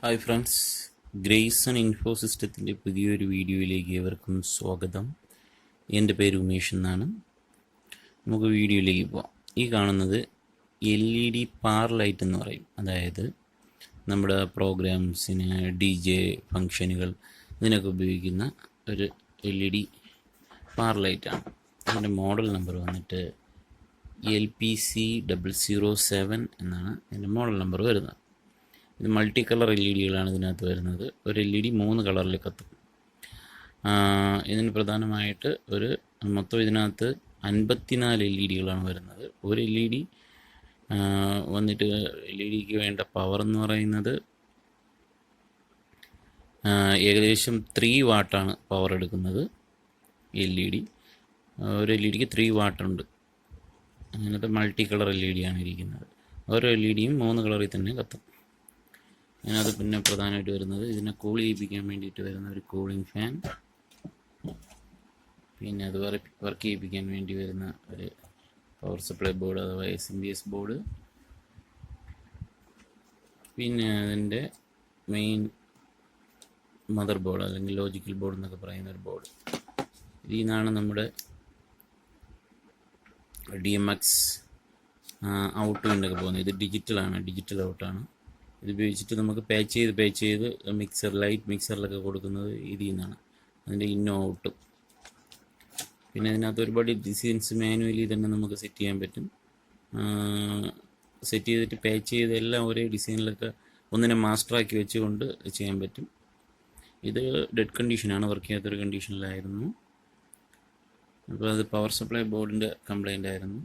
Hi friends, Grayson info സിസ്റ്റത്തിൻ്റെ പുതിയൊരു വീഡിയോയിലേക്ക് ഏവർക്കും സ്വാഗതം. എൻ്റെ പേര് ഉമേഷ് എന്നാണ്. നമുക്ക് വീഡിയോയിലേക്ക് പോകാം. ഈ കാണുന്നത് LED പാർ ലൈറ്റ് എന്ന് പറയും. അതായത് നമ്മുടെ പ്രോഗ്രാംസിന്, DJ ഫങ്ഷനുകൾ ഇതിനൊക്കെ ഉപയോഗിക്കുന്ന ഒരു LED പാർ ലൈറ്റാണ്. അതിൻ്റെ മോഡൽ നമ്പർ വന്നിട്ട് LPC007 എന്നാണ് ഇതിൻ്റെ മോഡൽ നമ്പർ വരുന്നത്. ഇത് മൾട്ടി കളർ LED-കളാണ് ഇതിനകത്ത് വരുന്നത്. ഒരു LED 3 കളറിൽ കത്തും. ഇതിന് പ്രധാനമായിട്ട് മൊത്തം ഇതിനകത്ത് 54 LED-കളാണ് വരുന്നത്. ഒരു LED വന്നിട്ട് LED-ക്ക് വേണ്ട പവർ എന്ന് പറയുന്നത് ഏകദേശം 3 വാട്ടാണ് പവർ എടുക്കുന്നത്. LED ഒരു LED-ക്ക് 3 വാട്ടുണ്ട്. അങ്ങനത്തെ മൾട്ടി കളർ LED-ആണ് ഇരിക്കുന്നത്. ഓരോ LED-യും 3 കളറിൽ തന്നെ കത്തും. അതിനകത്ത് പിന്നെ പ്രധാനമായിട്ട് വരുന്നത് ഇതിനെ കൂൾ ചെയ്യിപ്പിക്കാൻ വേണ്ടിയിട്ട് വരുന്ന ഒരു കൂളിംഗ് ഫാൻ, പിന്നെ അത് വർക്ക് ചെയ്യിപ്പിക്കാൻ വേണ്ടി വരുന്ന ഒരു പവർ സപ്ലൈ ബോർഡ് അഥവാ SMPS ബോർഡ്, പിന്നെ അതിൻ്റെ മെയിൻ മദർ ബോർഡ് അല്ലെങ്കിൽ ലോജിക്കൽ ബോർഡ് എന്നൊക്കെ പറയുന്ന ഒരു ബോർഡ്. ഇതിൽ നിന്നാണ് നമ്മുടെ DMX ഔട്ട് എന്നൊക്കെ പോകുന്നത്. ഇത് ഡിജിറ്റൽ ഔട്ടാണ്. ഇത് ഉപയോഗിച്ചിട്ട് നമുക്ക് പാച്ച് ചെയ്ത് ലൈറ്റ് മിക്സറിലൊക്കെ കൊടുക്കുന്നത് ഇതിൽ നിന്നാണ്, അതിൻ്റെ ഇന്നും ഔട്ടും. പിന്നെ അതിനകത്ത് ഒരുപാട് ഡിസൈൻസ് മാനുവലി തന്നെ നമുക്ക് സെറ്റ് ചെയ്യാൻ പറ്റും. സെറ്റ് ചെയ്തിട്ട് പാച്ച് ചെയ്ത് എല്ലാം ഒരേ ഡിസൈനിലൊക്കെ ഒന്നിനെ മാസ്റ്ററാക്കി വെച്ചുകൊണ്ട് ചെയ്യാൻ പറ്റും. ഇത് ഡെഡ് കണ്ടീഷനാണ്, വർക്ക് ചെയ്യാത്തൊരു കണ്ടീഷനിലായിരുന്നു. അപ്പോൾ അത് പവർ സപ്ലൈ ബോർഡിൻ്റെ കംപ്ലൈൻ്റ് ആയിരുന്നു.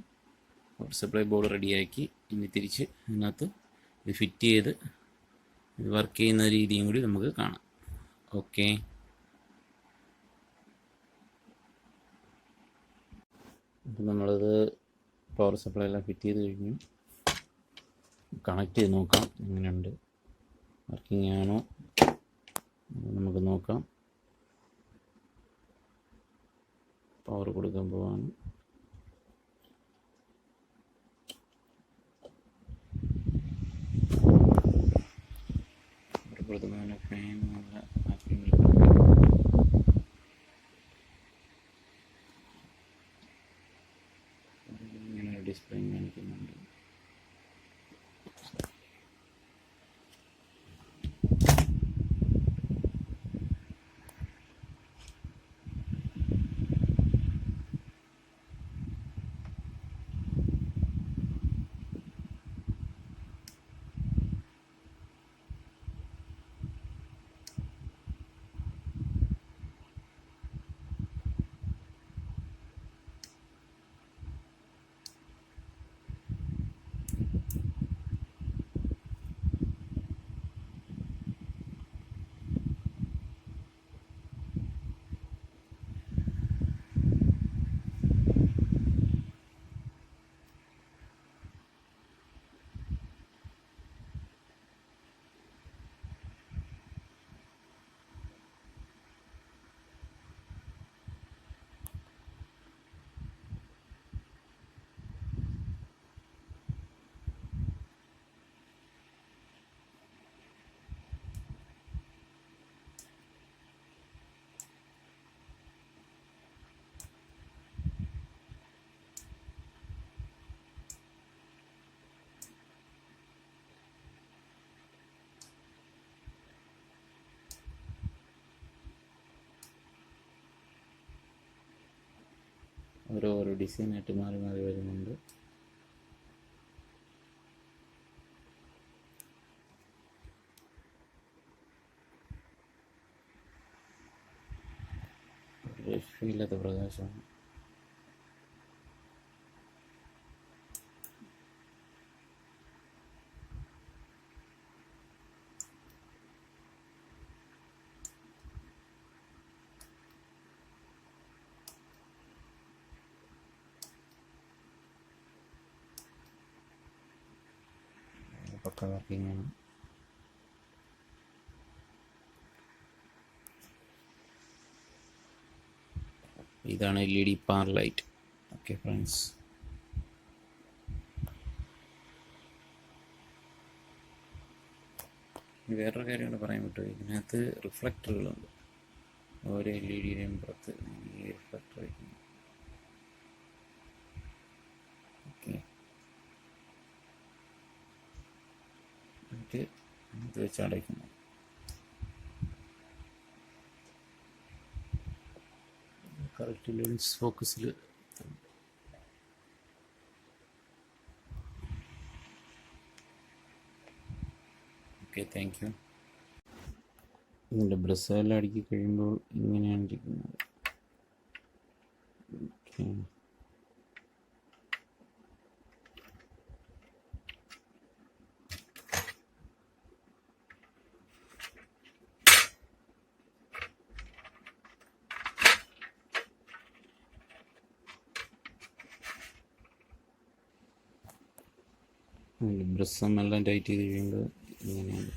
പവർ സപ്ലൈ ബോർഡ് റെഡിയാക്കി ഇനി തിരിച്ച് ഇതിനകത്ത് ഇത് ഫിറ്റ് ചെയ്ത് ഇത് വർക്ക് ചെയ്യുന്ന രീതിയും കൂടി നമുക്ക് കാണാം. ഓക്കെ, അപ്പോൾ നമ്മളത് പവർ സപ്ലൈ എല്ലാം ഫിറ്റ് ചെയ്ത് കഴിഞ്ഞു. കണക്ട് ചെയ്ത് നോക്കാം എങ്ങനെയുണ്ട്, വർക്കിംഗ് ആണോ നമുക്ക് നോക്കാം. പവർ കൊടുക്കാൻ പോവാണ്. പ്രധാന ഫാൻ ഇങ്ങനെ ഡിസ്പ്ലേ കാണിക്കുന്നുണ്ട്. ഓരോ ഡിസൈനായിട്ട് മാറി വരുന്നുണ്ട്. രക്ഷയില്ലാത്ത പ്രകാശമാണ്. പക്ക വർക്കിംഗ് ആണ്. ഇതാണ് LED പാർ ലൈറ്റ്. ഓക്കെ ഫ്രണ്ട്സ്, വേറൊരു കാര്യം കൂടെ പറയാൻ പറ്റുമോ, ഇതിനകത്ത് റിഫ്ലക്ടറുകളുണ്ട്. ഓരോ LED-യുടെയും പുറത്ത് ഈ റിഫ്ലക്ടർ വയ്ക്കുന്നു. ഓക്കെ, എന്നിട്ട് ഇത് വെച്ച് അടയ്ക്കുന്നു. കറക്റ്റ് ലെൻസ് ഫോക്കസിൽ. Okay, thank you. ഇതിൻ്റെ ബ്രസ്സെല്ലാം അടുക്കി കഴിയുമ്പോൾ ഇങ്ങനെയാണ് ഇരിക്കുന്നത്. ഓക്കെ, ബ്രസ്സെല്ലാം ടൈറ്റ് ചെയ്ത് കഴിയുമ്പോൾ ഇങ്ങനെയാണ്.